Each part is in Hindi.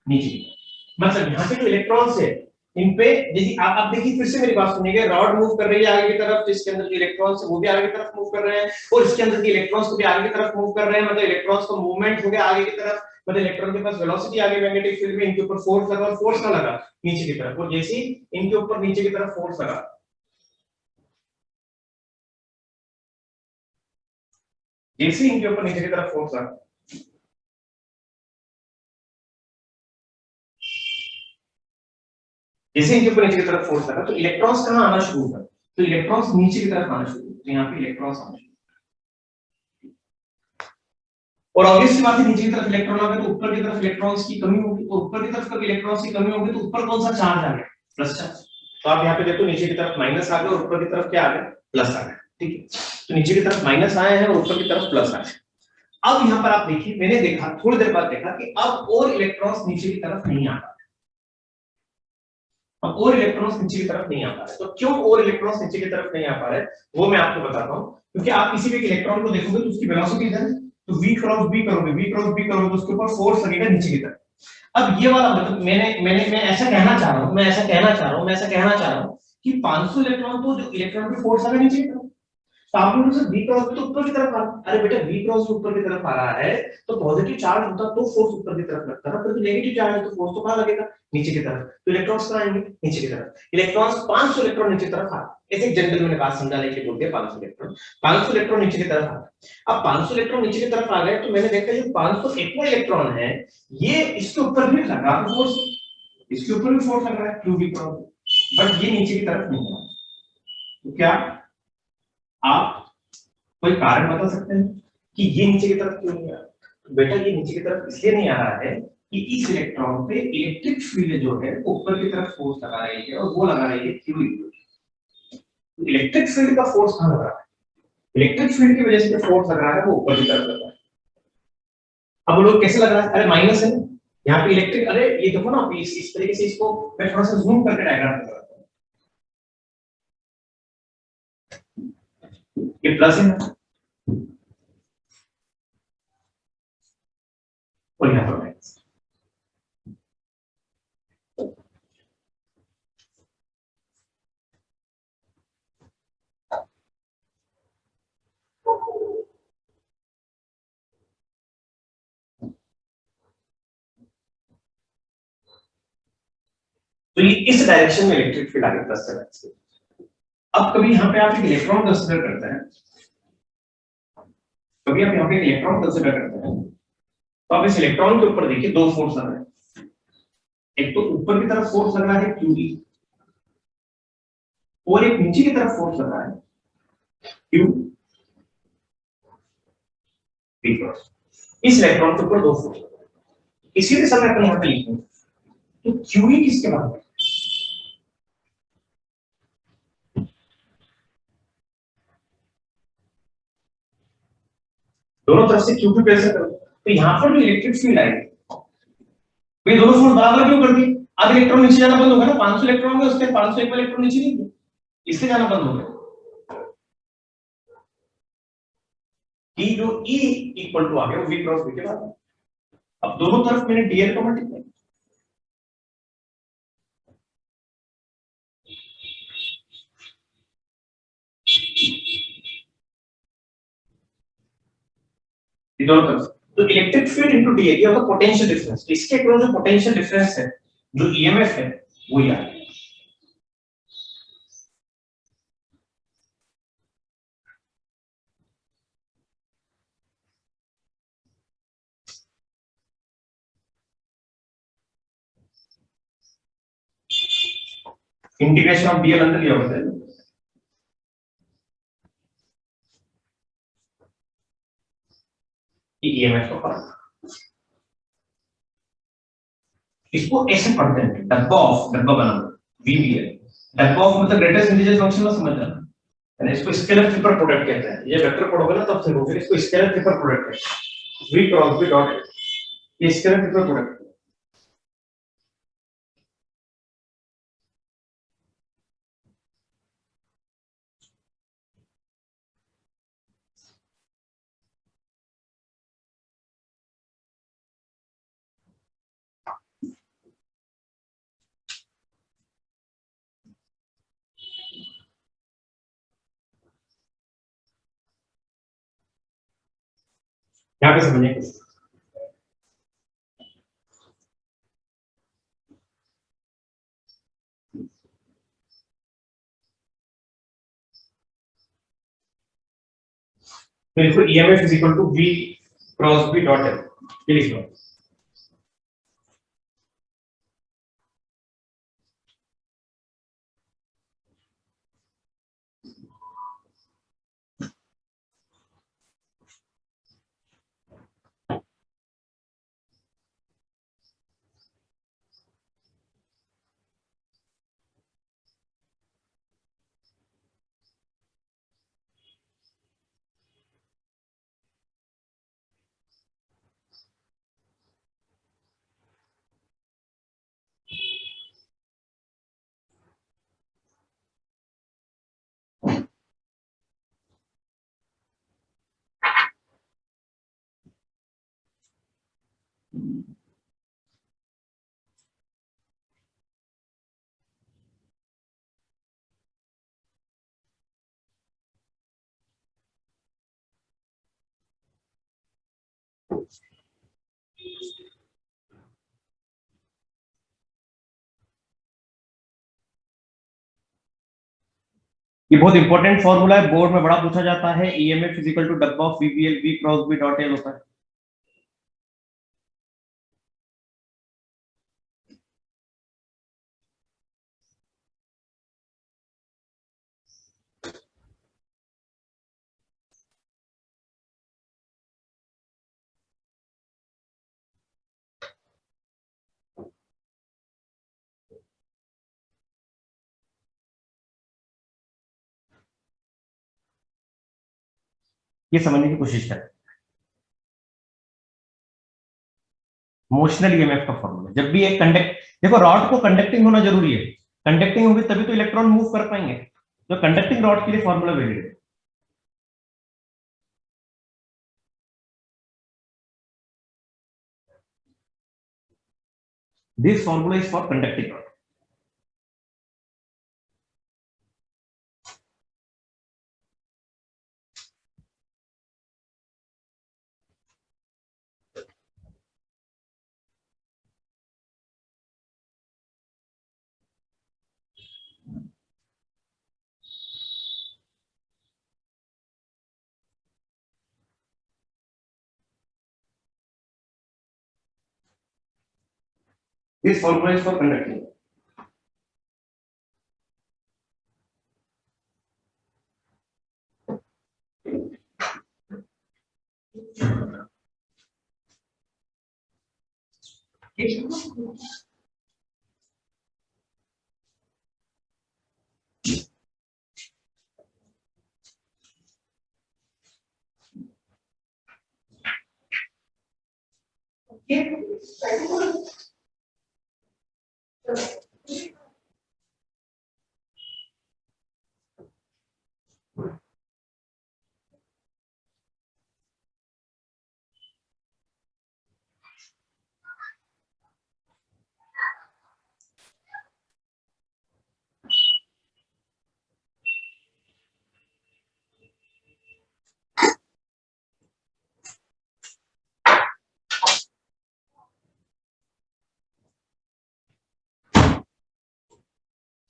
नीचे की तरफ। मतलब यहाँ पे जो इलेक्ट्रॉन्स है इन पे, जैसे आप देखिए फिर से मेरी बात सुनिएगा, रॉड मूव कर रही है आगे की तरफ, तो इसके अंदर जो इलेक्ट्रॉन्स है वो भी आगे की तरफ मूव कर रहे हैं, और इसके अंदर के इलेक्ट्रॉन्स को भी आगे की तरफ मूव कर रहे हैं, मतलब इलेक्ट्रॉन्स का मूवमेंट हो गया आगे की तरफ, मतलब इलेक्ट्रॉन के पास वेलोसिटी आ गई मैग्नेटिक फील्ड में, इनके ऊपर फोर्स लगा, और फोर्स का लगा नीचे की तरफ, और जैसे इनके ऊपर नीचे की तरफ फोर्स लगा, जैसे इनके ऊपर नीचे की तरफ फोर्स लगा, जैसे इनके ऊपर नीचे की तरफ फोर्स लगा, तो इलेक्ट्रॉन्स कहां आना शुरू हुआ, तो इलेक्ट्रॉन्स नीचे की तरफ आना शुरू हुए, तो यहाँ पे इलेक्ट्रॉन्स आना शुरू। और ऑब्वियस सी बात है, नीचे की तरफ इलेक्ट्रॉन आ गए तो ऊपर की तरफ इलेक्ट्रॉन्स की कमी होगी, तो ऊपर की तरफ कभी इलेक्ट्रॉन्स की कमी होगी तो ऊपर कौन सा चार्ज आ गया, प्लस चार्ज। तो आप यहाँ पे देखो नीचे की तरफ माइनस आ गया और ऊपर की तरफ क्या आ गया, प्लस आ गया, ठीक है। तो नीचे की तरफ माइनस आए हैं और ऊपर की तरफ प्लस आए हैं। अब यहाँ पर आप देखिए, मैंने देखा थोड़ी देर बाद देखा कि अब और इलेक्ट्रॉन्स नीचे की तरफ नहीं आ रहा, अब और इलेक्ट्रॉन्स नीचे की तरफ नहीं आ पा रहे। तो क्यों और इलेक्ट्रॉन्स नीचे की तरफ नहीं आ पा रहे, वो मैं आपको बताता हूँ। क्योंकि आप किसी भी इलेक्ट्रॉन को देखोगे तो उसकी वेलोसिटी है, तो v क्रॉस b करोगे, v क्रॉस b करोगे तो उसके ऊपर फोर्स लगेगा नीचे की तरफ। अब ये वाला मतलब मैं ऐसा कहना चाह रहा हूँ, मैं ऐसा कहना चाह रहा हूँ कि 500 इलेक्ट्रॉन, तो जो इलेक्ट्रॉन पे फोर्स आएगा नीचे की तरफ, तो आप लोगों से v क्रॉस तो ऊपर की तरफ आ रहा है। अरे बेटा, v क्रॉस ऊपर की तरफ आ रहा है तो पॉजिटिव चार्ज होता तो फोर्स ऊपर की तरफ लगता ना, पर नेगेटिव चार्ज है तो फोर्स तो कहां लगेगा, नीचे की तरफ। तो इलेक्ट्रॉन्स कहां आएंगे, नीचे की तरफ। इलेक्ट्रॉन्स 500 इलेक्ट्रॉन नीचे की तरफ आ, ऐसे जनरल मैंने बात समझाने के लिए बोल दिया, 500 इलेक्ट्रॉन नीचे की तरफ आ। अब 500 इलेक्ट्रॉन नीचे की तरफ आ गए तो मैंने देखा जो 501वां इलेक्ट्रॉन है ये इसके ऊपर भी लगा फोर्स, इसके ऊपर भी फोर्स लग रहा है क्यों, v क्रॉस, बट ये नीचे की तरफ नहीं आ। तो क्या आप कोई कारण बता सकते हैं कि ये नीचे की तरफ क्यों नहीं आ रहा? तो बेटा ये नीचे की तरफ इसलिए नहीं आ रहा है कि इस इलेक्ट्रॉन पे इलेक्ट्रिक फील्ड जो है ऊपर की तरफ फोर्स लगा रही है, और वो लगा रही है क्यू इक्वल। तो इलेक्ट्रिक फील्ड का फोर्स कहां लग रहा है, इलेक्ट्रिक फील्ड की वजह से जो फोर्स लग रहा है वो ऊपर की तरफ लग रहा है। अब लोग कैसे लग रहा है, अरे माइनस है यहाँ पे इलेक्ट्रिक, अरे ये देखो ना इस तरीके से, इसको मैं थोड़ा सा जूम करके डायग्राम बता रहा हूँ, ये प्लस है और यहाँ पर माइनस। तो ये इस डायरेक्शन में इलेक्ट्रिक फील्ड आगे प्लस से। अब कभी यहाँ पे आप एक इलेक्ट्रॉन कंसीडर करते हैं, कभी आप यहाँ पे एक इलेक्ट्रॉन कंसीडर करते हैं, तो आप इस इलेक्ट्रॉन के ऊपर देखिए दो फोर्स लग रहे हैं। एक तो ऊपर की तरफ फोर्स लग रहा है क्यू, और एक नीचे की तरफ फोर्स लग रहा है क्यू पी क्रॉस। इस इलेक्ट्रॉन के ऊपर दो फोर्स लग रहा है, इसी दिशा में अपन यहाँ पे लिखेंगे, तो क्यू ही किसके बराबर है, दोनों तरफ से क्यू भी प्रेशर करो, तो यहाँ पर जो इलेक्ट्रिक फील्ड आएगी, ये दोनों फोर्स बराबर क्यों कर दी, अब इलेक्ट्रॉन नीचे जाना बंद होगा ना, 500 इलेक्ट्रॉन में उसके 501 इलेक्ट्रॉन नीचे नहीं गए, इससे जाना बंद हो गया। ई जो ई इक्वल टू आ गया वी क्रॉस वी के बाद, अब दोनों तरफ मैंने डीएल का मल्टीप्लाई, दोनों तरफ, तो इलेक्ट्रिक फील्ड इनटू डीएल ये होगा पोटेंशियल डिफरेंस। इसके अक्रॉस जो पोटेंशियल डिफरेंस है, जो ईएमएफ है, वो ये आ गया। इंटीग्रेशन ऑफ डीएल अंदर लिया होता है, ईएमएफ का फर्क, इसको ऐसे पढ़ते हैं, डब्बा बनाना, वीवीएल, डब्बा ऑफ मतलब ग्रेटेस्ट इंटीजर फंक्शन में समझ जाना, यानी इसको स्केलर ट्रिपल प्रोडक्ट कहते हैं। ये वेक्टर पढ़ोगे ना तब से, फिर इसको स्केलर ट्रिपल प्रोडक्ट कहते हैं, वी क्रॉस वी डॉट, ये स्केलर ट्रिपल प्रोडक्ट। यहाँ पे समझिए कुछ। बिल्कुल EMF is equal to V cross B dot L, ये लिख लो। ये बहुत इंपॉर्टेंट फॉर्मूला है, बोर्ड में बड़ा पूछा जाता है। ईएमएफ इज इक्वल टू डब्बा of VBL V cross B dot L होता है। ये समझने की कोशिश करें। मोशनल ईएमएफ का फॉर्मूला, जब भी एक कंडक्ट, देखो रॉड को कंडक्टिंग होना जरूरी है, कंडक्टिंग होगी तभी तो इलेक्ट्रॉन मूव कर पाएंगे, तो कंडक्टिंग रॉड के लिए फॉर्मूला वैलिड है। This formula is for conducting rod. This formula is for conducting.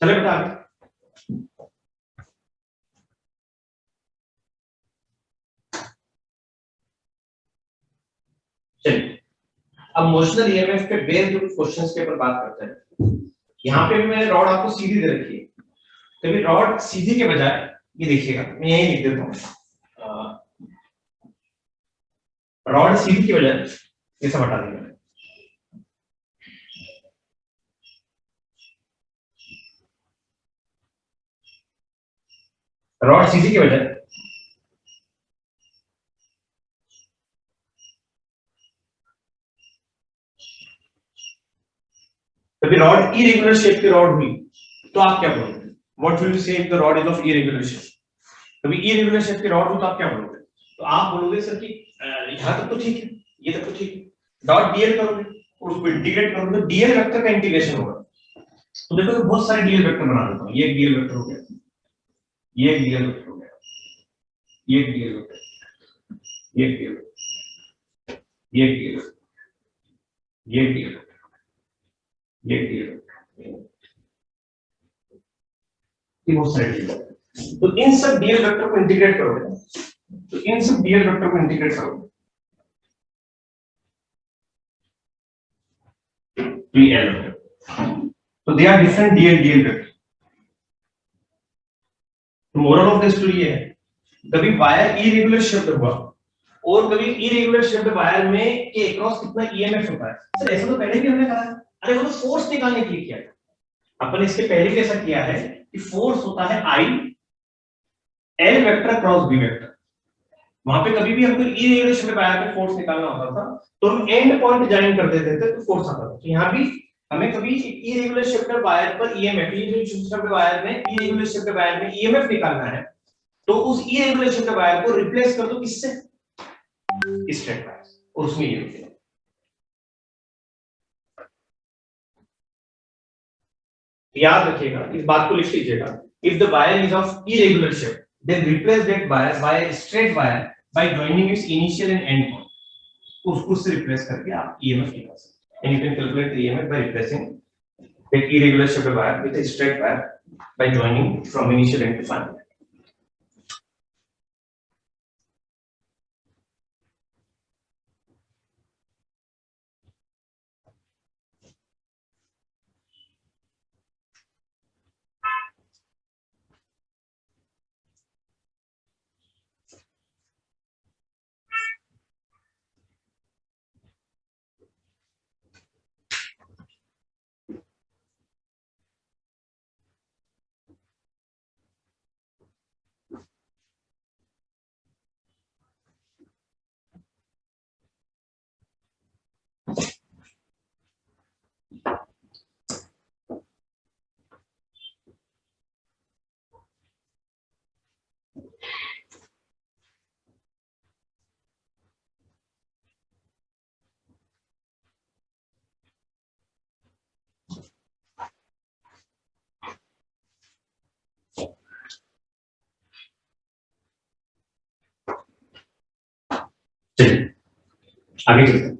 चले बेटा आगे। चलिए अब मोशनल ईएमएफ पे बेस्ड जो क्वेश्चंस के ऊपर बात करते हैं। यहाँ पे भी मैंने रॉड आपको सीधी दे रखी है, कभी रॉड सीधी के बजाय ये देखिएगा, मैं यही लिख देता हूँ, रॉड सीधी के बजाय ये सब हटा देंगे। रॉड सीधी के बजाय कभी रॉड इरेगुलर शेप की रॉड हुई तो आप क्या बोलोगे? व्हाट विल यू से if the rod is of irregular shape? कभी इरेगुलर शेप की रॉड हो तो आप क्या बोलोगे? तो आप बोलोगे सर कि यहां तक तो ठीक है, ये तक तो ठीक है, डॉट डीएल करोगे और उसको इंटीग्रेट करोगे तो डीएल वेक्टर का इंटीग्रेशन होगा। तो देखो बहुत सारे डीएल वेक्टर बना देता हूं, ये एक डीएल वेक्टर हो गया, ये एक डीएल वेक्टर हो गया, ये एक डीएल वेक्टर, ये एक डीएल वेक्टर, ये डी वेक्टर, ये डी वेक्टर, ये डी वेक्टर, ये बहुत सारे डी वेक्टर। तो इन सब डी वेक्टर को इंटीग्रेट करोगे, तो इन सब डी वेक्टर को इंटीग्रेट करोगे DL vector. So they are different DL vector. तो मोरल ऑफ द स्टोरी है, कभी वायर इरेगुलर शेप्ड हुआ और कभी इरेगुलर शेप्ड वायर में के अक्रॉस कितना ईएमएफ होता है। सर ऐसा तो पहले भी हमने कहा है, अरे वो तो फोर्स निकालने के लिए किया था अपन। इसके पहले कैसा किया है कि फोर्स होता है I L vector cross B vector. वहां पे कभी भी हमको इरेगुलर शेप्ड वायर पे फोर्स निकालना होता था तो हम एंड पॉइंट ज्वाइन कर देते थे तो फोर्स आता था। तो यहाँ भी हमें कभी इरेगुलर शेप्ड वायर पर ईएमएफ, इरेगुलर शेप्ड वायर में इरेगुलर शेप्ड वायर में ईएमएफ निकालना है तो उस इरेगुलर शेप्ड वायर को रिप्लेस कर दो किससे, स्ट्रेट वायर, और उसमें ये होता है। याद रखिएगा, इस बात को लिख लीजिएगा, if the wire is of irregular shape then replace that wire by a straight wire by joining its initial and end point. उससे रिप्लेस करके आप ईएमएफ निकाल सकते हैं। And you can calculate the EMF by replacing that irregular shaped wire with a straight wire by joining from initial end to final. चलिए आगे चलते हैं।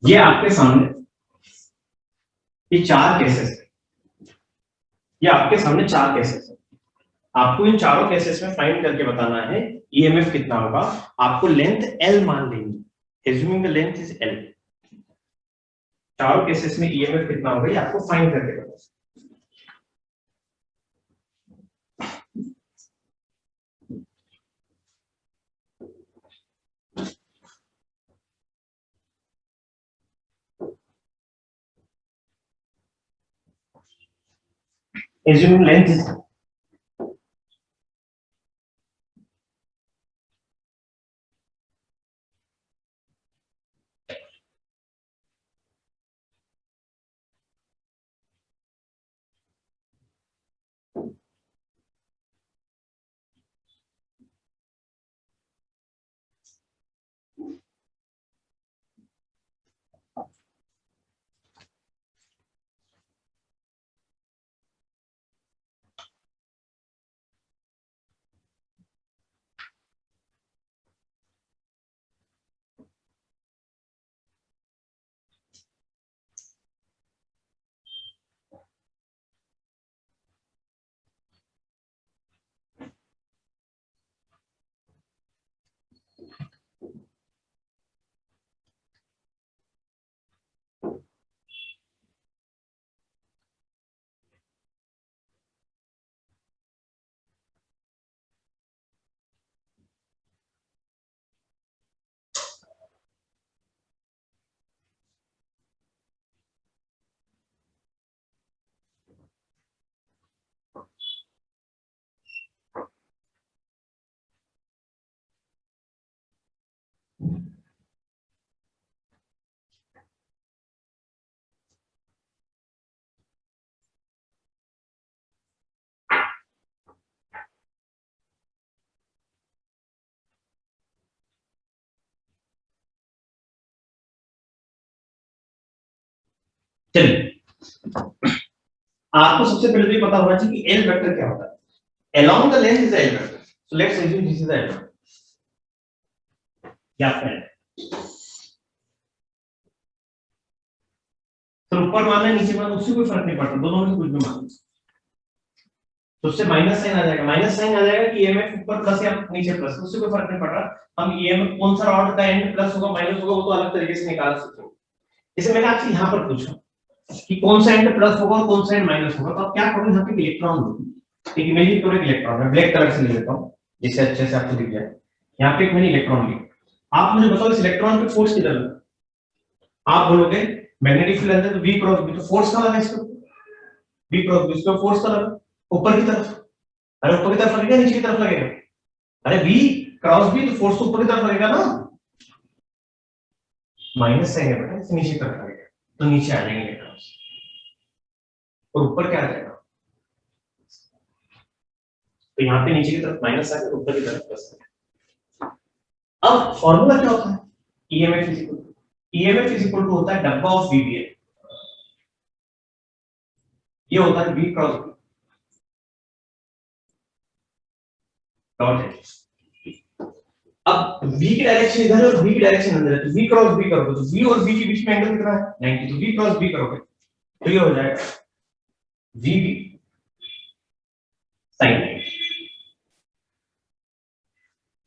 ये आपके सामने ये चार केसेस है, ये आपके सामने चार केसेस है। आपको इन चारों केसेस में फाइंड करके बताना है ईएमएफ कितना होगा। आपको लेंथ एल मान लेंगे, assuming the length is L. चारों केसेस में ईएमएफ कितना होगा ये आपको फाइंड करके बताना है। Assuming length is चलिए, आपको सबसे पहले तो ये पता होना चाहिए कि एल वेक्टर क्या होता है। Along the length is L vector, so let's assume this is L vector. क्या फ्रेंड, तो ऊपर मानना है नीचे मानना, उससे कोई फर्क नहीं पड़ता, दोनों में से कुछ भी मान लो। तो उससे माइनस साइन आ जाएगा, माइनस साइन आ जाएगा कि ईएमएफ ऊपर प्लस या नीचे प्लस, उससे कोई फर्क नहीं पड़ रहा। हम ईएमएफ कौन सा रॉड का एंड प्लस होगा माइनस होगा वो तो अलग तरीके से निकाल सकते हो। जैसे मैंने आपसे यहाँ पर पूछा कि कौन सा एंड प्लस होगा और कौन सा एंड माइनस होगा, तो आप क्या करोगे, यहाँ पे इलेक्ट्रॉन लो, एक इमेजिन करो एक इलेक्ट्रॉन है, ब्लैक कलर से ले लेता हूँ जिससे अच्छे से आपको दिख जाए। यहाँ पे एक मैंने इलेक्ट्रॉन लिया, आप मुझे बताओ इस इलेक्ट्रॉन पे फोर्स कितना लगा। आप बोलोगे मैग्नेटिक फील्ड अंदर तो v क्रॉस b, तो फोर्स कहाँ लगा इसके ऊपर, v क्रॉस b, इसको फोर्स कहाँ लगा, ऊपर की तरफ। अरे ऊपर की तरफ लगेगा नीचे की तरफ लगेगा, अरे v क्रॉस b तो फोर्स तो ऊपर की तरफ लगेगा ना, माइनस साइन है बेटा, इसे नीचे की तरफ लगेगा तो नीचे आ जाएंगे इलेक्ट्रॉन्स, और ऊपर क्या आ जाएगा, तो यहाँ पे नीचे की तरफ माइनस आ गया, ऊपर की तरफ प्लस आ गया। अब फॉर्मूला क्या होता है, ईएमएफ इज इक्वल टू होता है डब्बा ऑफ वीबीए, ये होता है v क्रॉस b डॉट है। अब v की डायरेक्शन इधर है और v की डायरेक्शन अंदर है, तो v क्रॉस b करोगे तो v और v के बीच में एंगल कितना है 90, तो v क्रॉस b करोगे तो ये हो जाएगा vb sin 90।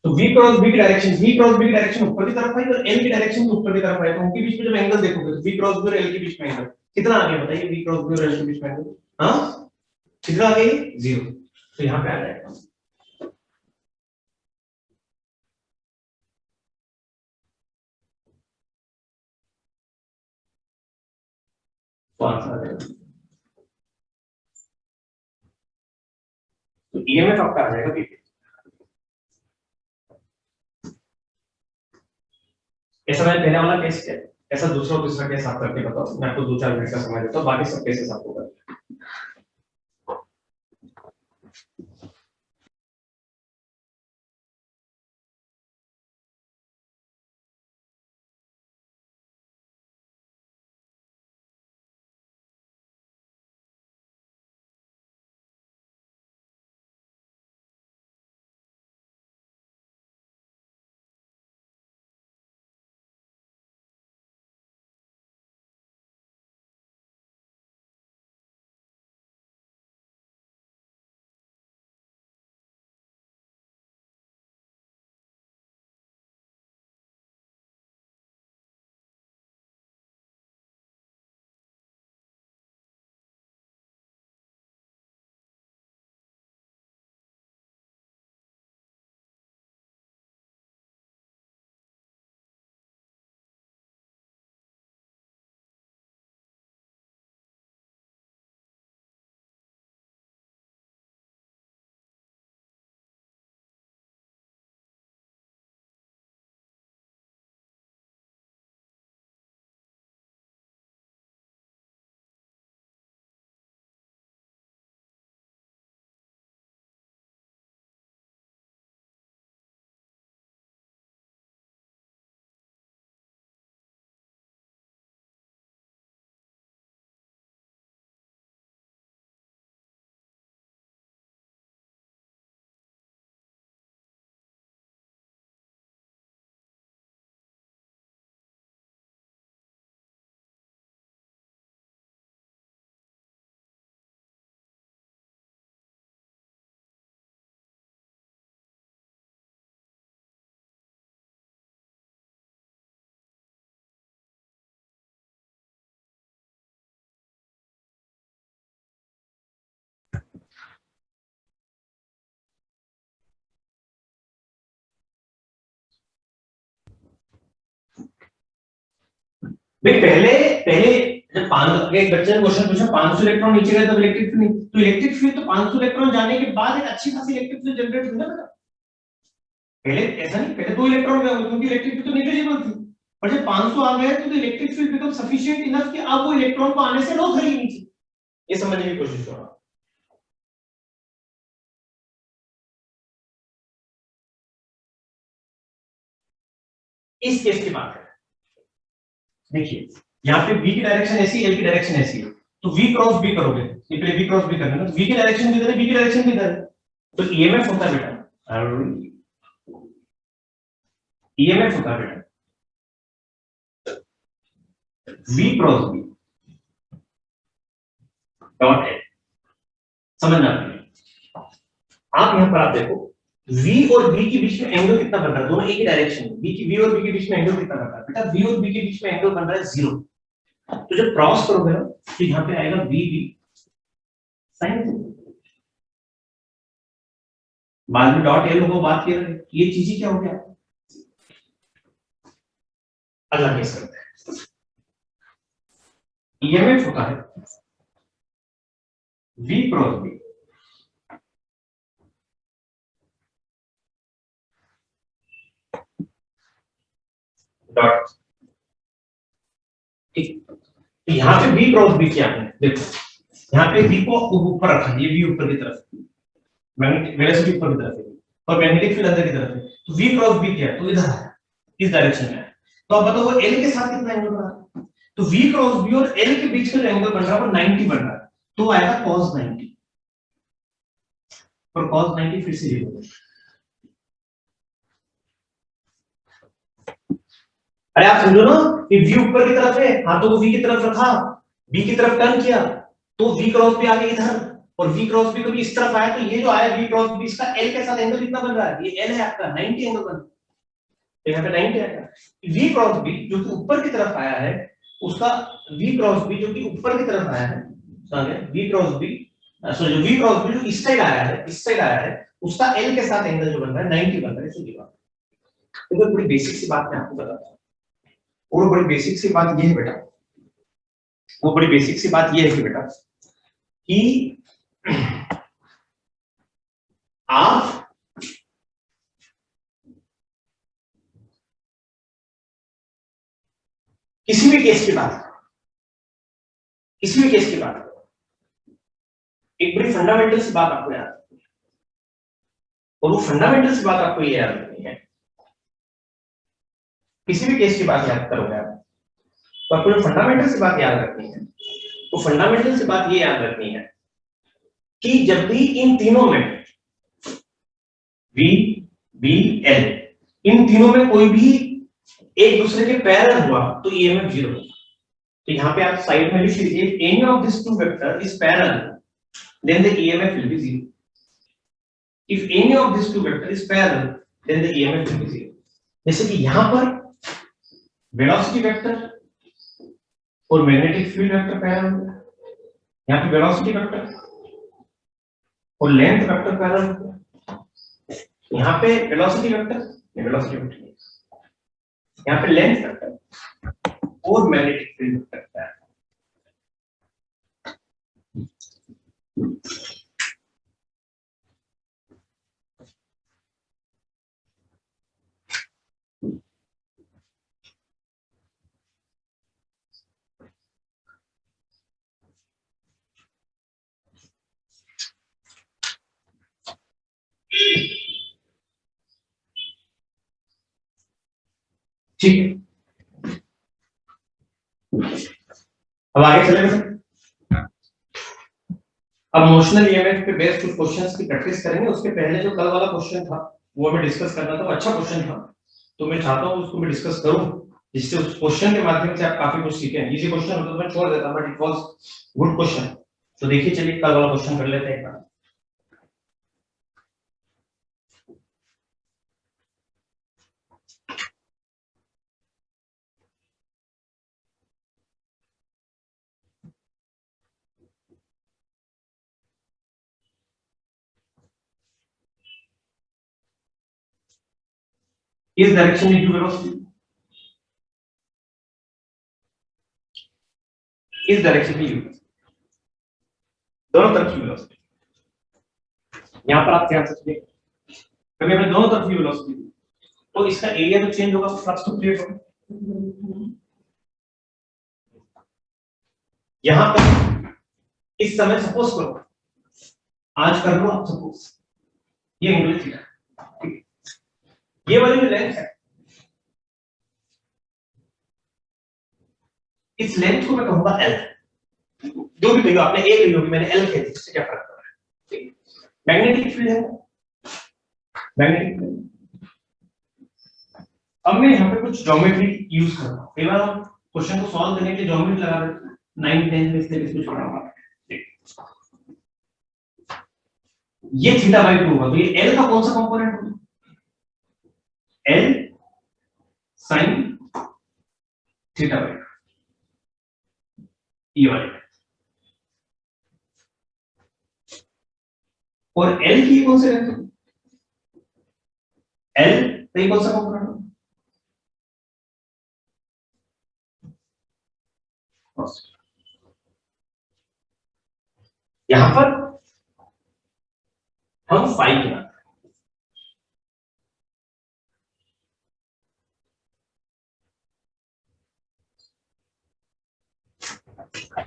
तो v क्रॉस b की डायरेक्शन ऊपर की तरफ आई और l की डायरेक्शन ऊपर की तरफ आई, तो उनके बीच में जब एंगल देखोगे तो v क्रॉस b और l के बीच में एंगल कितना आ गया बताइए, v क्रॉस b और l के बीच में एंगल हाँ कितना आ गया, 0, तो यहाँ पे आ जाएगा। तो आंसर आ जाएगा, तो ईएमएफ आपका आ जाएगा vb। ऐसा मैंने पहले वाला केस किया, ऐसा दूसरा और तीसरा केस आप करके बताओ, मैं आपको 2-4 मिनट का समय देता हूँ, बाकी सब केसेस आपको कर। भाई पहले पहले जब 500 एक बच्चे ने क्वेश्चन पूछा 500 इलेक्ट्रॉन नीचे गए तब इलेक्ट्रिक फील्ड नहीं, तो इलेक्ट्रिक फील्ड तो 500 इलेक्ट्रॉन जाने के बाद एक अच्छी खासी इलेक्ट्रिक फील्ड जनरेट हुई ना बेटा, पहले ऐसा नहीं, पहले 2 इलेक्ट्रॉन गए क्योंकि इलेक्ट्रिक फील्ड तो नेग्लिजिबल थी, पर जब 500 आ गए तो electric field become sufficient enough कि अब वो इलेक्ट्रॉन को आने से रोक रही है नीचे, ये समझने की कोशिश करो। इस केस की बात है, देखिए यहाँ पे v की डायरेक्शन ऐसी है, l की डायरेक्शन ऐसी है, तो v क्रॉस b करोगे, ये पहले v क्रॉस b करना है, तो v की डायरेक्शन किधर है, v की डायरेक्शन किधर है, तो ईएमएफ होता है बेटा, ईएमएफ होता है बेटा v क्रॉस b डॉट है, समझना। आप यहां पर आप देखो v और b के बीच में एंगल कितना बन रहा है, दोनों एक ही डायरेक्शन में, v और b के बीच में एंगल कितना बन रहा है बेटा, v और b के बीच में एंगल बन रहा है 0, तो जब क्रॉस करोगे ना तो यहाँ पे आएगा v b साइन, बाद में डॉट एल होगा, बात कर रहे हैं, ये चीज ही क्या हो गया, अगला केस करते हैं। ईएमएफ होता है v क्रॉस b डॉट, ठीक, तो यहाँ पे v क्रॉस b किया आपने, देखो यहाँ पे v को ऊपर रखा, ये v ऊपर की तरफ, मैग्नेटिक वेलोसिटी ऊपर की तरफ है और मैग्नेटिक फील्ड अंदर की तरफ है, तो v क्रॉस b क्या है, तो इधर है, इस डायरेक्शन में है, तो अब बताओ वो l के साथ कितना एंगल बना है, तो v क्रॉस b और l के बीच में जो एंगल बन रहा है वो 90 बन रहा है, तो आएगा cos 90, और cos 90 फिर से 0। अरे आप समझो ना कि v ऊपर की तरफ है, हाथों को v की तरफ रखा, b की तरफ टर्न किया, तो v क्रॉस b आगे इधर, और v क्रॉस b कभी इस तरफ आया, तो ये जो आया v क्रॉस b इसका l के साथ एंगल कितना बन रहा है, ये l है आपका 90 एंगल बन, तो यहाँ पे 90 आएगा, v क्रॉस b जो कि ऊपर की तरफ आया है उसका, v क्रॉस b जो कि ऊपर की तरफ आया है, v क्रॉस b सॉरी जो v क्रॉस b जो इस साइड आया है, इस साइड आया है, उसका l के साथ एंगल जो बन रहा है 90 बन रहा है, सीधी बात। तो बड़ी बेसिक सी बात मैं आपको बताता हूं, और बड़ी बेसिक सी बात ये है बेटा, वो बड़ी बेसिक सी बात ये है कि बेटा कि आप किसी भी केस की बात करो, किसी भी केस की बात करो, एक बड़ी फंडामेंटल सी बात आपको याद रखनी है, और वो फंडामेंटल सी बात आपको ये याद रखनी है, किसी भी केस की बात याद करोगे आप, तो आपको जो फंडामेंटल सी बात याद रखनी है, तो फंडामेंटल सी बात ये याद रखनी है कि जब भी इन तीनों में V, B, L, इन तीनों में कोई भी एक दूसरे के पैरेलल हुआ तो ईएमएफ 0 होगा, तो यहाँ पे आप साइड में लिख लीजिए if any of these two vector is parallel then the EMF will be 0, if any of these two vector is parallel then the EMF will be 0। जैसे कि यहाँ पर वेलोसिटी वेक्टर और मैग्नेटिक फील्ड वेक्टर पैरेलल है, यहाँ पे वेलोसिटी वेक्टर और लेंथ वेक्टर पैरेलल है, यहाँ पे वेलोसिटी वेक्टर यहाँ पे लेंथ वेक्टर और मैग्नेटिक फील्ड वेक्टर है। ठीक है, अब आगे चले बेटा, अब मोशनल ईएमएफ पे बेस्ड कुछ क्वेश्चंस की प्रैक्टिस करेंगे, उसके पहले जो कल वाला क्वेश्चन था वो हमें डिस्कस करना था, अच्छा क्वेश्चन था, तो मैं चाहता हूं उसको मैं डिस्कस करूं जिससे उस क्वेश्चन के माध्यम से आप काफी कुछ सीखें। इजी क्वेश्चन होता तो मैं छोड़ देता, but it was good question, तो देखिए चलिए कल वाला क्वेश्चन कर लेते हैं। इस डायरेक्शन में वेलोसिटी, इस डायरेक्शन में दोनों तरफ की वेलोसिटी, यहां पर आप ध्यान से देखिए, कभी हमने दोनों तरफ की वेलोसिटी तो इसका एरिया तो चेंज होगा, फ्लक्स तो क्रिएट होगा। यहां पर इस समय सपोज करो, आज कर लो आप सपोज ये एंगल थीटा, ये वाली जो लेंथ है इस लेंथ को मैं कहूंगा एल, जो भी कहियो आपने ए कहियो कि मैंने एल कह दी, इससे क्या फर्क पड़ रहा है। मैग्नेटिक फील्ड है, मैग्नेटिक फील्ड। अब मैं यहाँ पे कुछ ज्योमेट्री यूज कर रहा हूँ, कई बार हम क्वेश्चन को सॉल्व करने के लिए ज्योमेट्री लगा देते हैं, 9 10 में इसलिए कुछ पढ़ा हुआ है। ये थीटा बाई 2 होगा, तो ये एल का कौन सा कंपोनेंट होगा, एल साइन थीटा बाई 2, ये वाले। और एल की कौन से रहते, एल तो ये कौन सा कंपोनेंट होगा, यहां पर हम फाइव के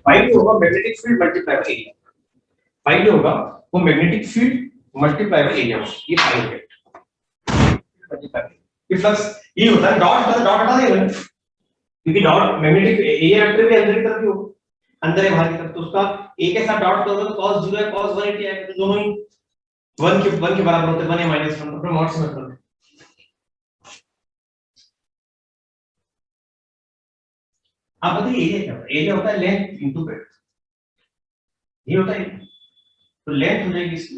फाइव होगा magnetic field multiply by area, five जो होगा वो magnetic field multiply by area, ये फाइव है मल्टीप्लाई, ये फ्लक्स ये होता है, डॉट का डॉट हटा देगा क्योंकि डॉट मैग्नेटिक एरिया वेक्टर भी अंदर की तरफ ही होगा, अंदर है बाहर की तरफ, तो उसका ए के साथ डॉट करोगे तो cos 0 है cos 180 है, तो दोनों ही 1 के बराबर होते हैं, 1 या -1, अपने मॉड से मतलब है। आप बताइए एरिया क्या होता है, एरिया होता है लेंथ इनटू ब्रेड्थ, ये होता है, तो लेंथ हो जाएगी इसकी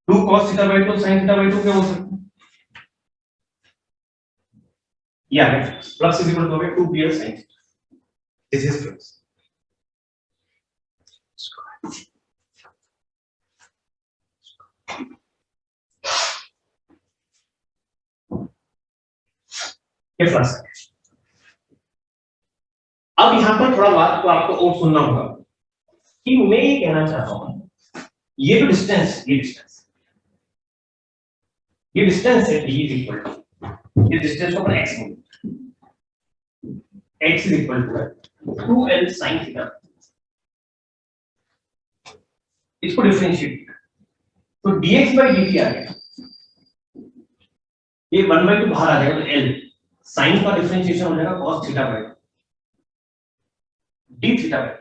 2 cos theta by 2 sin theta by 2 क्या हो सकता है, ये आ गया flux is equal to 2 pi sin, this is flux. ये फ्लक्स है। अब यहां पर थोड़ा बात को आपको और सुनना होगा कि मैं ये कहना चाहता हूं, ये जो डिस्टेंस, ये डिस्टेंस है d इज इक्वल टू, ये डिस्टेंस को अपन x बोलते हैं, x is equal to 2l sin theta, इसको डिफरेंशिएट किया तो dx by dt आ गया, ये 1/2 बाहर आ जाएगा, तो l sin का डिफरेंशिएशन हो जाएगा cos theta by d theta by,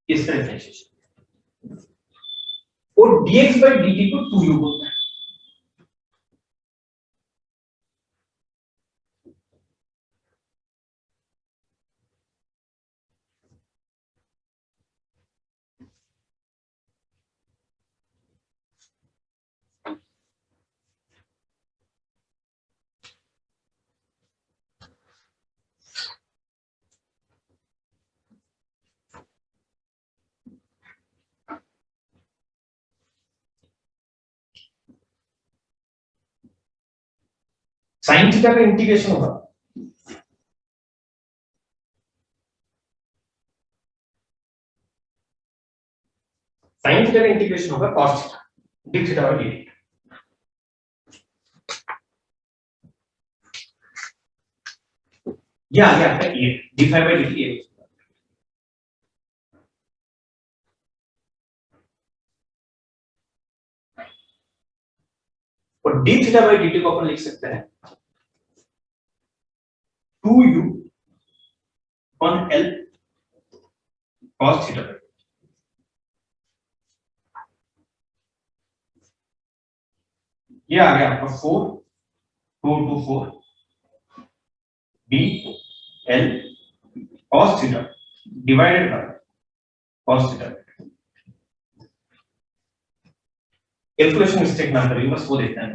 इसका डिफरेंशिएशन, और dx by dt को 2u बोलते हैं। sin थीटा का इंटीग्रेशन होगा sin थीटा का इंटीग्रेशन होगा cos theta d theta by dt, ये आ गया आपका ये d फाई बाई dt, और d थीटा बाई dt को अपन लिख सकते हैं 2u on l cos theta, ये आ गया आपका 4 2 2 4 d l cos theta divided by cos theta. Calculation mistake ना करिए, बस वो देखना है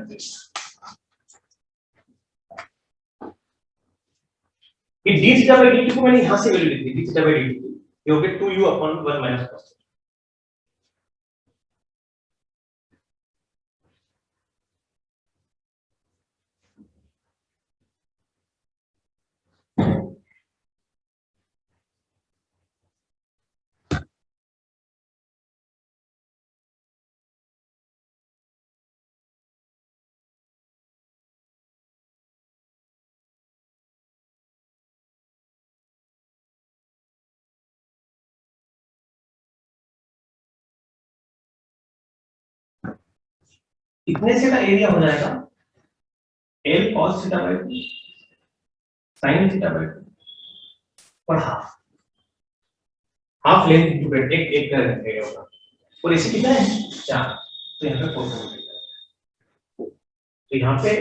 कि d थीटा बाई dt को मैंने यहां से वैल्यू लिख दी, d थीटा बाई dt ये हो गया 2u अपॉन 1 माइनस cos, इतने से का एरिया हो जाएगा L cos theta by 2 sin theta by 2 और हाफ लेंथ इनटू ब्रेड एक का एरिया होगा और इसे कितना है 4 तो यहाँ पे 4 का मल्टीप्लाई तो यहाँ पे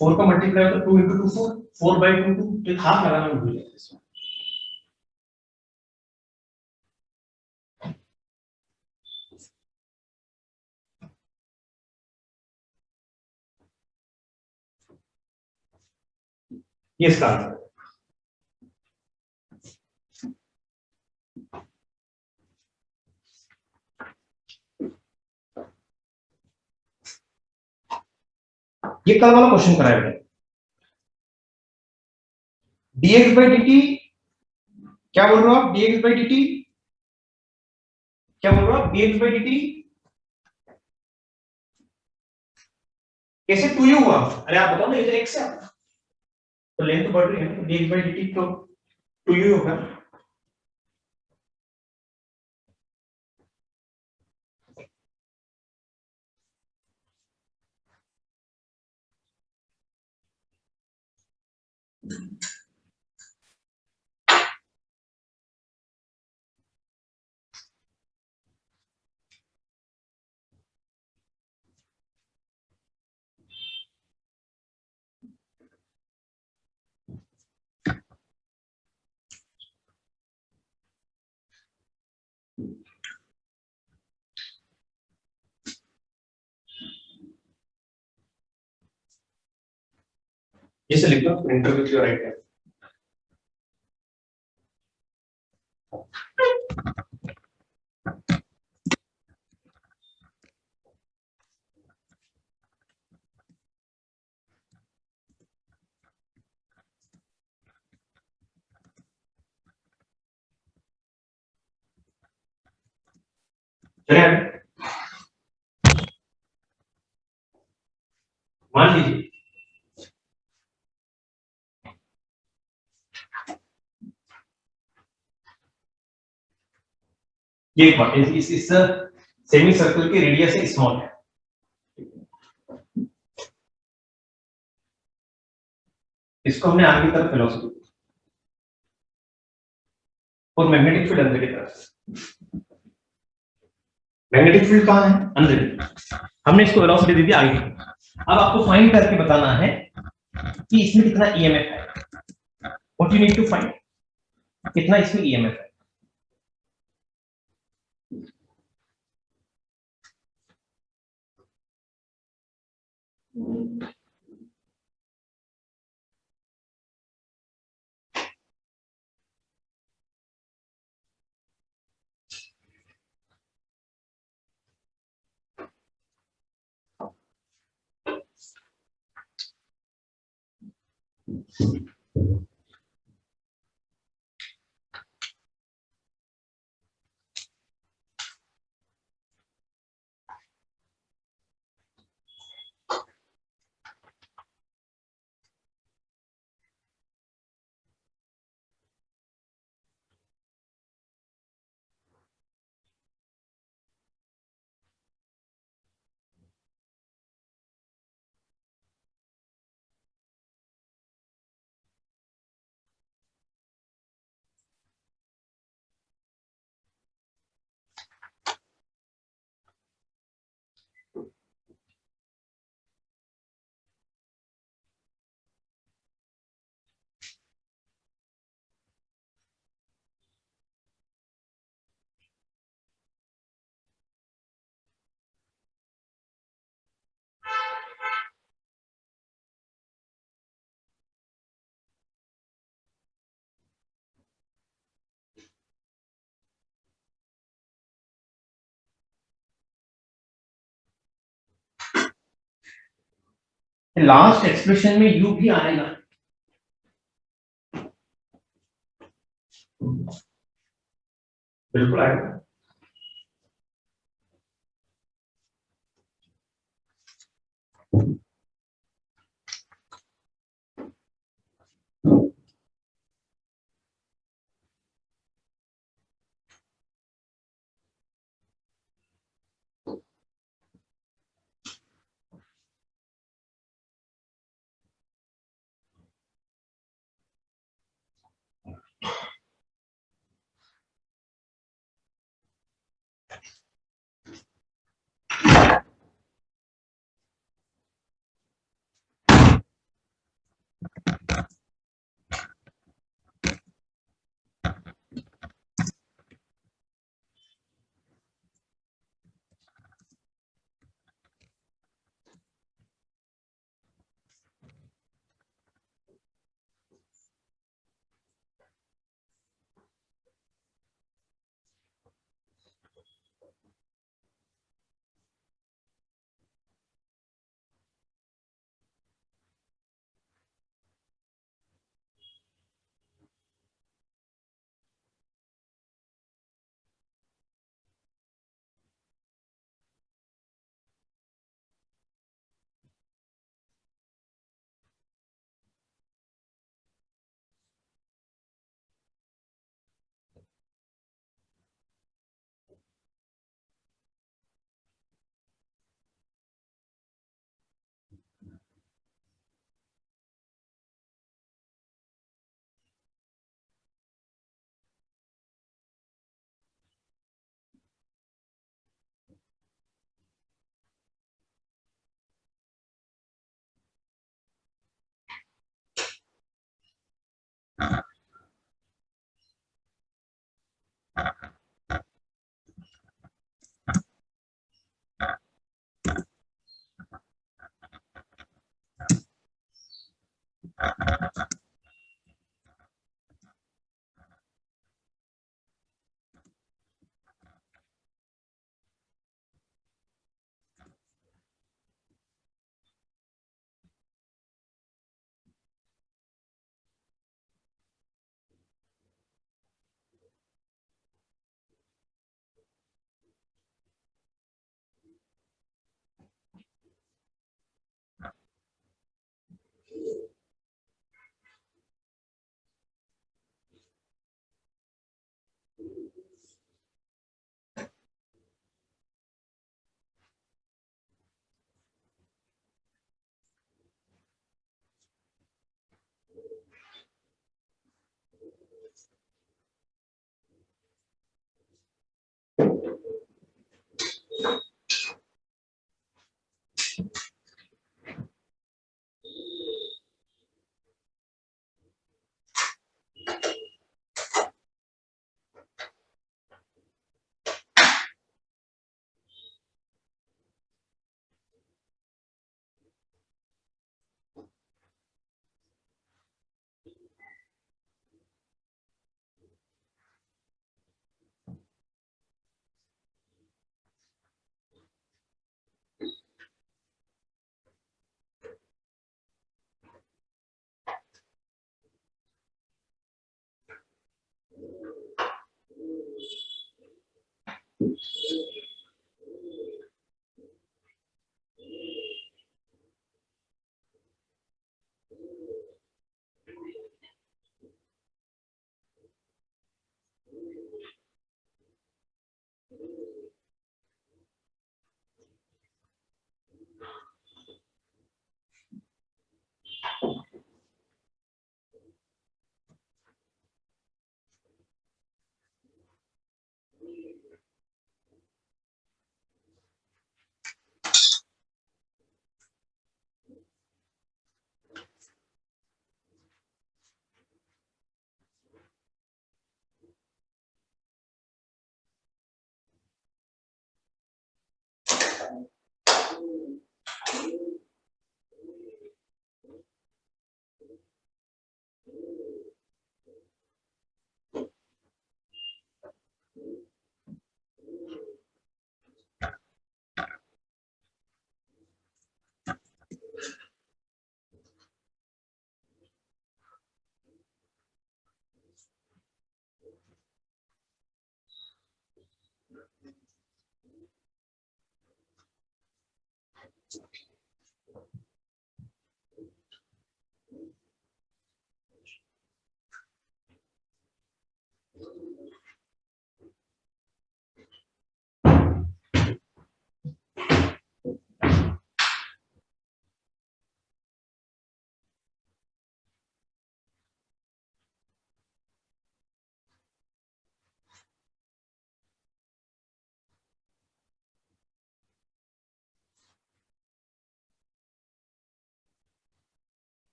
4 का मल्टीप्लाई होगा 2 into 2 4 4 by 2 2 तो हाफ लगाना भूल गए इसमें ये इसका आंसर है ये कल वाला क्वेश्चन कराया मैंने dx by dt क्या बोल रहे हो आप dx by dt क्या बोल रहे हो आप dx by dt कैसे 2u हुआ अरे आप बताओ ना ये तो x है तो लेंथ तो बढ़ रही है तो dx by dt तो 2u होगा जैसे लिख लो printer with your right hand चलिए मान लीजिए ये एक बात इस सेमी सर्कल की रेडियस स्मॉल है इसको हमने आगे की तरफ वेलोसिटी और मैग्नेटिक फील्ड अंदर की तरफ मैग्नेटिक फील्ड कहां है अंदर हमने इसको वेलोसिटी दे दी आगे अब आपको फाइंड करके बताना है कि इसमें कितना ईएमएफ है what you need to find कितना इसमें ईएमएफ है लास्ट एक्सप्रेशन में यू भी आएगा बिल्कुल आएगा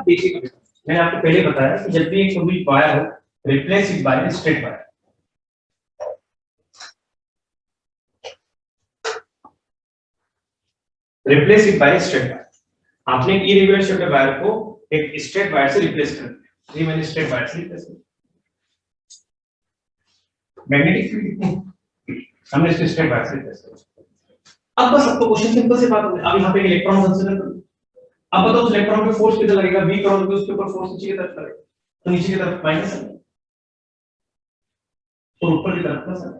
बेसिक मैंने आपको पहले बताया कि जब भी एक कोई वायर हो replace it by straight wire replace it by straight wire आपने एक इरेगुलर शेप्ड वायर को एक स्ट्रेट वायर से रिप्लेस कर दिया, ये मैंने स्ट्रेट वायर से रिप्लेस कर दिया। मैग्नेटिक फील्ड कितनी, हमने इसको स्ट्रेट वायर से रिप्लेस कर दिया। अब बस आपको क्वेश्चन सिंपल से बात हो गई। अब यहाँ पे एक इलेक्ट्रॉन कंसीडर करो, अब बताओ उस इलेक्ट्रॉन पे फोर्स कितना लगेगा, v क्रॉस पे उसके ऊपर फोर्स नीचे की तरफ लगेगा, तो नीचे की तरफ माइनस है और ऊपर की तरफ प्लस है।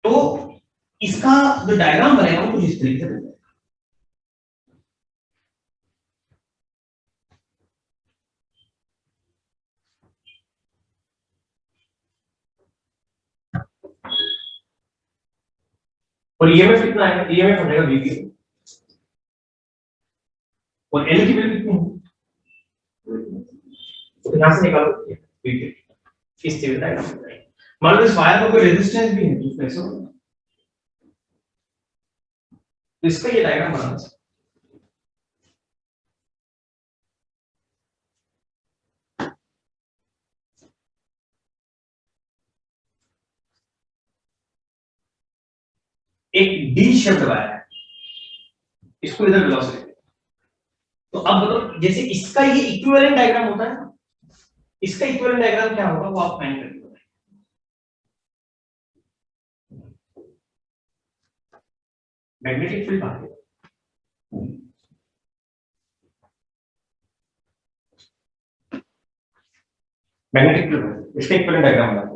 तो इसका जो डायग्राम बनेगा वो कुछ इस तरीके से बनेगा। और ईएमएफ कितना आएगा, ईएमएफ हो जाएगा वी की, और एल की वैल्यू कितनी है, तो यहां से निकालो वी की, इस तरीके का डायग्राम बनेगा। मान लो इस वायर में कोई रेजिस्टेंस भी है तो कैसे होगा, तो इसका ये डायग्राम बनाना चाहिए। एक डी शेप्ड वायर है, इसको इधर वेलोसिटी, तो अब बताओ जैसे इसका ये इक्विवेलेंट डायग्राम होता है ना, इसका इक्विवेलेंट डायग्राम क्या होगा वो आप फाइंड करिए। मैग्नेटिक फील्ड बाहर है, मैग्नेटिक फील्ड इसका इक्विवेलेंट डायग्राम बना,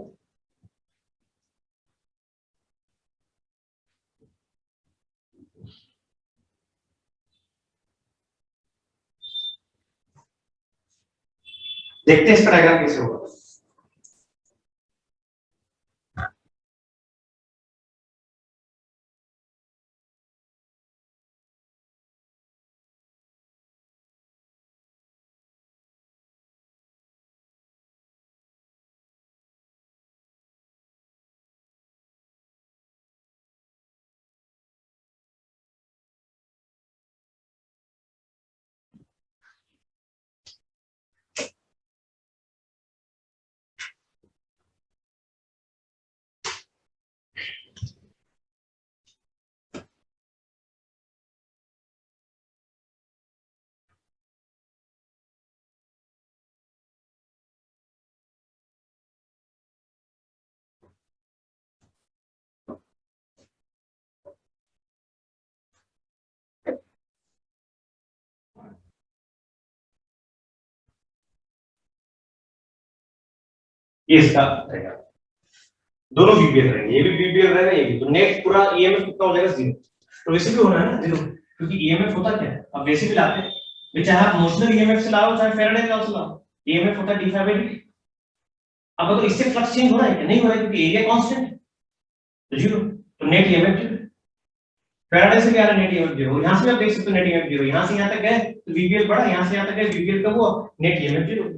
देखते हैं इसका डायग्राम कैसे होगा। ये इसका रहेगा, दोनों बीपीएल रहेंगे, ये भी बीपीएल रहेगा, ये भी, तो नेट पूरा ईएमएफ कितना हो जाएगा, जीरो। तो वैसे भी होना है ना जीरो, क्योंकि ईएमएफ होता क्या है, अब वैसे भी लाते हैं भाई, चाहे आप मोशनल ईएमएफ से लाओ चाहे फैराडे लॉ से लाओ, ईएमएफ होता है डी फाई बाई डी। अब तो इससे फ्लक्स चेंज हो रहा है क्या, नहीं हो रहा है, क्योंकि एरिया कांस्टेंट है, तो जीरो, तो नेट ईएमएफ जीरो। फैराडे से भी आ रहा है नेट ईएमएफ जीरो, यहां से भी आप देख सकते हो नेट ईएमएफ जीरो, यहां से यहां तक गए तो बीपीएल बढ़ा, यहां से यहां तक गए बीपीएल कम हुआ, नेट ईएमएफ जीरो।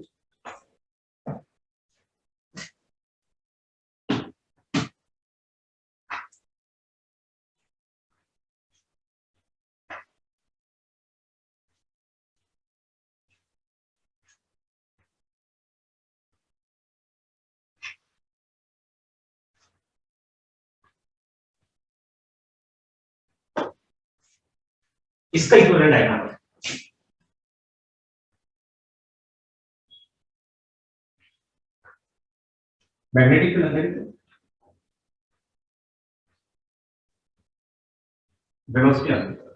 इसका इक्विवेलेंट डायग्राम है, मैग्नेटिक फील्ड अंदर, वेलोसिटी आती है,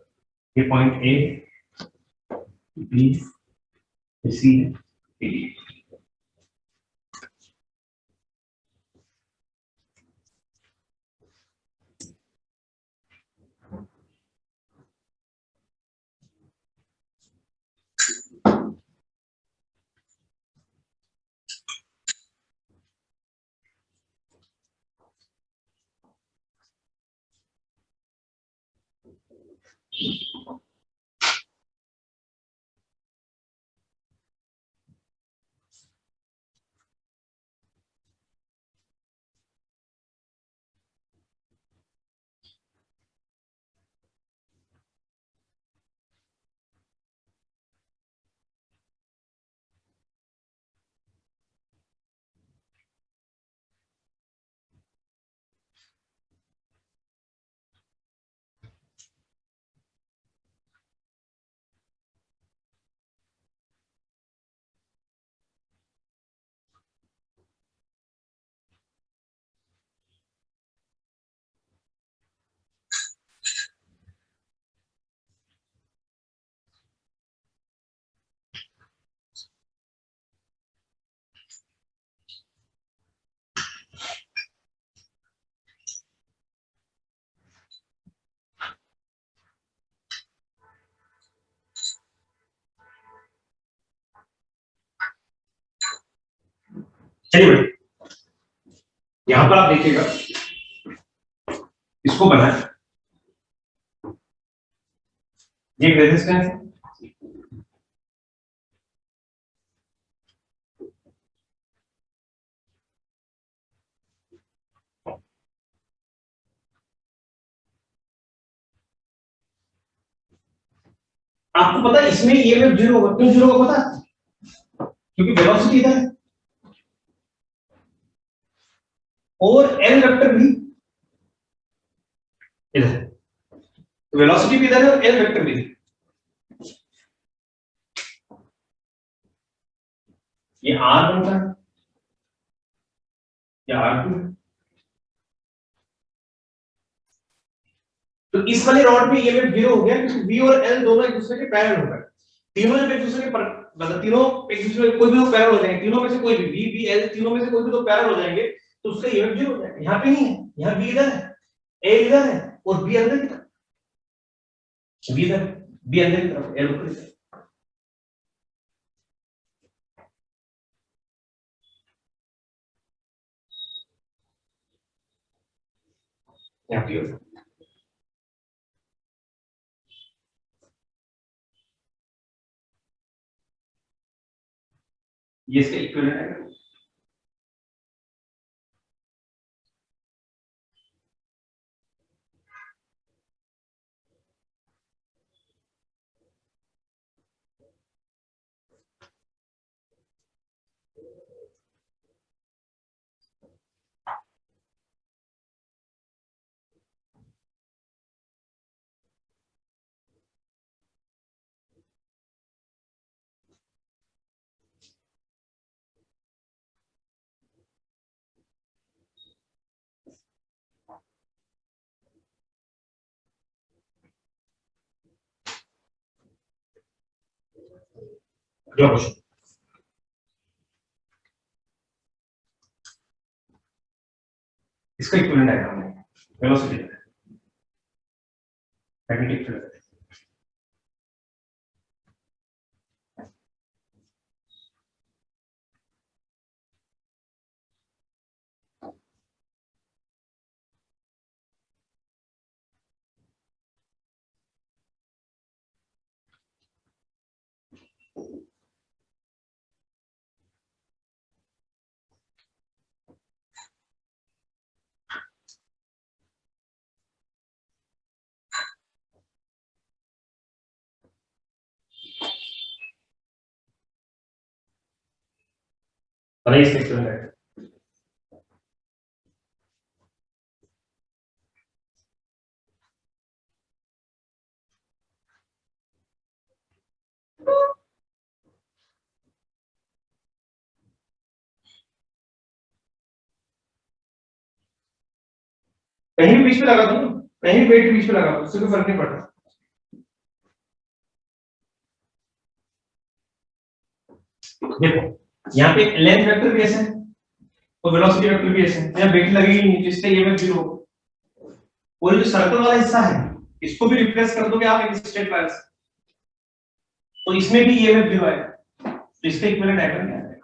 ये पॉइंट ए बी सी है, चलिए बेटे, यहां पर आप देखिएगा, इसको बनाए, ये रेजिस्टेंस है, आपको पता है इसमें ईएमएफ जीरो होगा, क्यों जीरो होगा पता है? क्योंकि वेलोसिटी इधर है और एल वेक्टर भी इधर है, तो वेलोसिटी भी इधर है और एल वेक्टर भी इधर। ये आर बनता है या आर टू, तो इस वाली रॉड में ईएमएफ जीरो हो गया क्योंकि वी और एल दोनों एक दूसरे के पैरेलल हो गए। तीनों जब एक दूसरे के मतलब तीनों एक दूसरे के कोई भी दो पैरेलल हो जाएंगे, तीनों में से कोई भी वी बी एल तीनों में से कोई भी दो पैरेलल हो जाएंगे तो उसका ईएमएफ जीरो हो जाएगा। यहाँ पे नहीं है, यहाँ बी इधर है, ए इधर है और बी अंदर की तरफ, बी इधर, बी अंदर की तरफ, एल ऊपर की तरफ। यहाँ पे होगा, ये इसका इक्विवेलेंट है। जो क्वेश्चन इसका इक्विवेलेंट डायग्राम है, वेलोसिटी मैग्नेटिक फील्ड। बनाइए इसका इक्विवेलेंट डायग्राम। कहीं भी बीच में लगा दो, कहीं भी वेट के बीच में लगा दो, उससे कोई फर्क नहीं पड़ता। देखो यहाँ पे लेंथ वेक्टर भी ऐसे है और वेलोसिटी वेक्टर भी ऐसे है, यहाँ वेट लगेगी नहीं जिससे ईएमएफ जीरो होगा। और जो सर्कल वाला हिस्सा है इसको भी रिप्लेस कर दोगे आप एक स्ट्रेट लाइन से, तो इसमें भी ईएमएफ जीरो आएगा। तो इसका इक्विवेलेंट डायग्राम क्या है?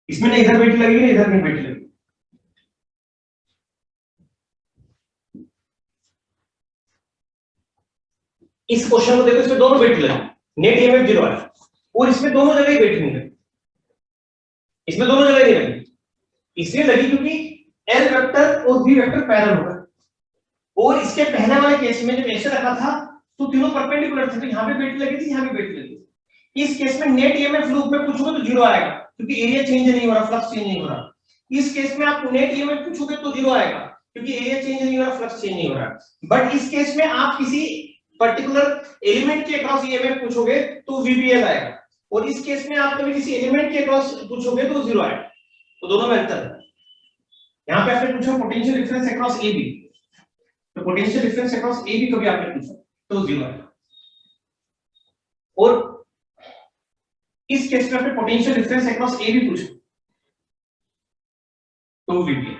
इसमें ना इधर वेट लगेगी ना इधर नहीं वेट लगेगी। इस क्वेश्चन को देखो, इसमें दोनों वेट लगे, नेट ईएमएफ जीरो आया और इसमें दोनों जगह ही वेट नहीं लगी, इसमें दोनों जगह नहीं लगी। इसलिए लगी क्योंकि एल वेक्टर और वी वेक्टर पैरेलल होगा, और इसके पहले वाले केस में जब ऐसे रखा था तो तीनों परपेंडिकुलर थे, तो यहाँ पे वेट लगी थी, यहाँ पे वेट लगी थी। इस केस में नेट ईएमएफ लूप में पूछोगे तो जीरो आएगा क्योंकि एरिया चेंज नहीं हो रहा, फ्लक्स चेंज नहीं हो रहा। इस केस में आप नेट ईएमएफ पूछोगे तो जीरो आएगा क्योंकि एरिया चेंज नहीं हो रहा, फ्लक्स चेंज नहीं हो रहा। बट इस केस में आप किसी पर्टिकुलर एलिमेंट के अक्रॉस ईएमएफ पूछोगे तो वीबीएल आएगा, और इस केस में आप कभी किसी एलिमेंट के अक्रॉस पूछोगे तो जीरो आएगा। तो दोनों में अंतर है। यहाँ पे आपने पूछा potential difference across A B, तो potential difference across A B कभी आपने पूछा तो जीरो आएगा, और इस केस में आपने potential difference across A B पूछा तो वीबी।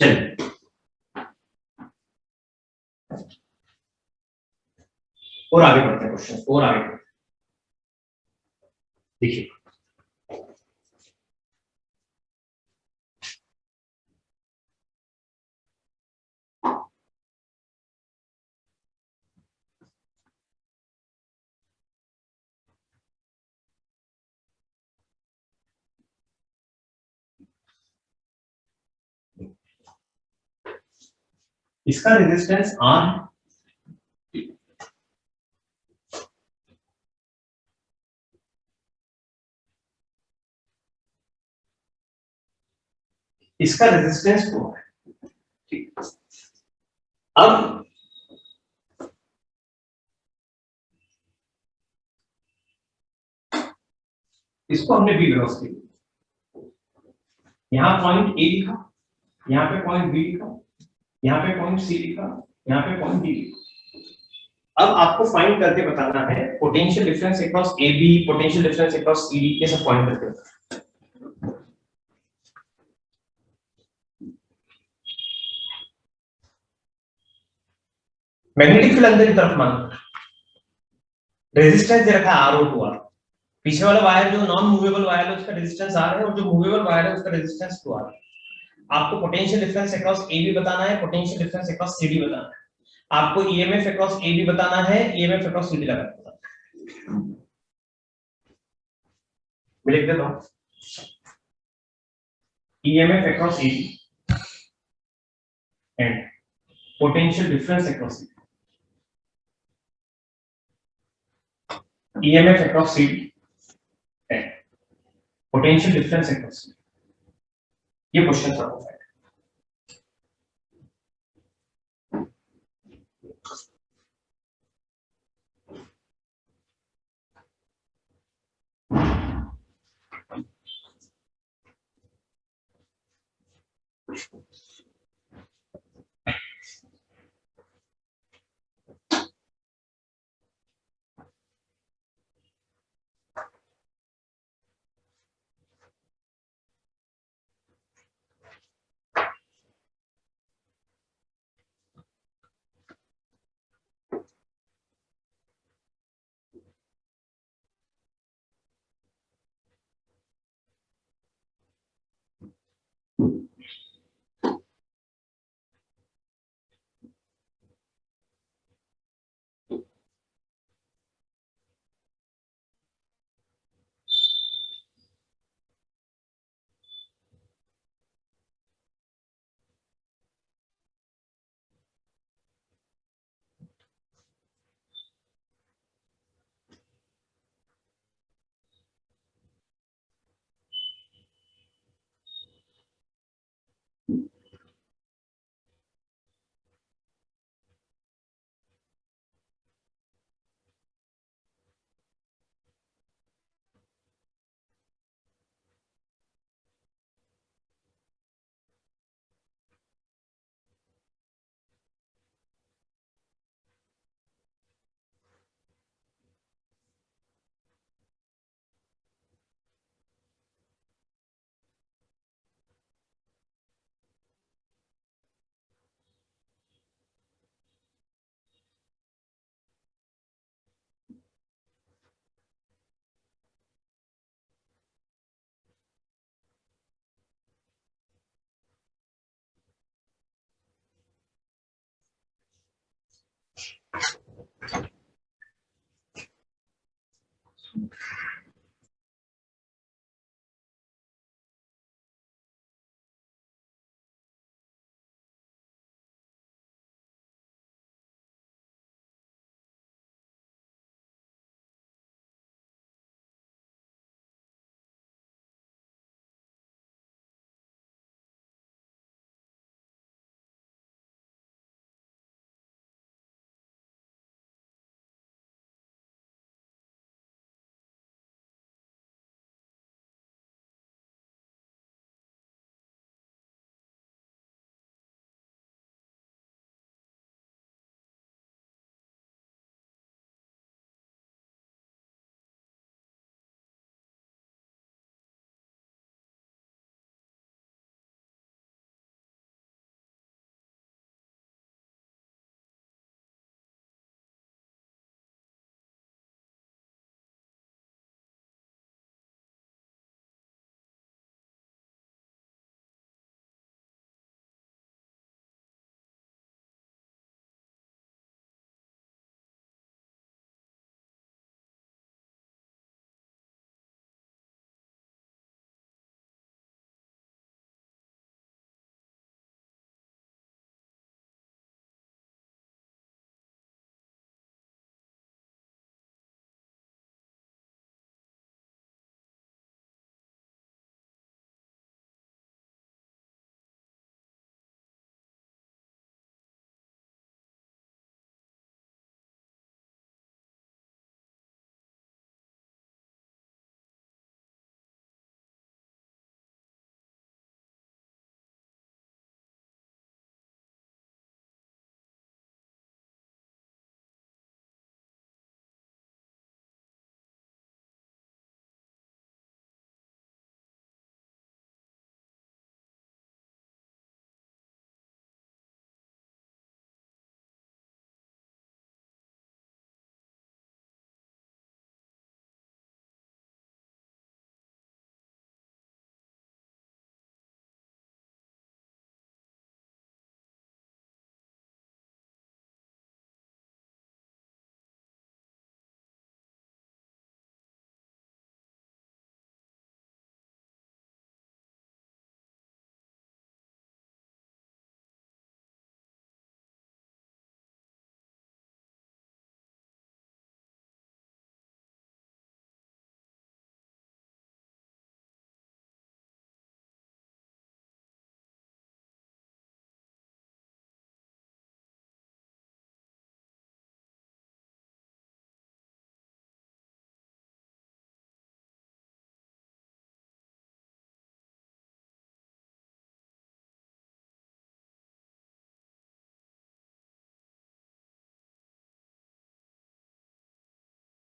चलिए और आगे बढ़ते हैं, क्वेश्चन और आगे बढ़ते हैं। देखिए इसका रेजिस्टेंस आर, इसका रेजिस्टेंस 4 है। ठीक, अब इसको हमने बी वेलोसिटी, यहां पॉइंट ए लिखा, यहां पे पॉइंट बी लिखा, यहां पे पॉइंट सी लिखा, यहां पे पॉइंट डी लिखा। अब आपको फाइंड करके बताना है potential difference across A B, potential difference across C D, ये सब फाइंड करके बताना। मैग्नेटिक फील्ड अंदर की तरफ मानो, रेजिस्टेंस दे रखा है आर ओ टू आर, पीछे वाला वायर जो नॉन मूवेबल वायर है उसका रेजिस्टेंस आर है और जो मूवेबल वायर है उसका रेजिस्टेंस 2r। आपको potential difference across A B बताना है, potential difference across C D बताना है, आपको ईएमएफ अक्रॉस ए बी बताना है, ईएमएफ अक्रॉस सी डी लगाना है। मैं लिख देता हूं EMF across A B and potential difference across C D, EMF across C D and potential difference across C D. ये क्वेश्चन था।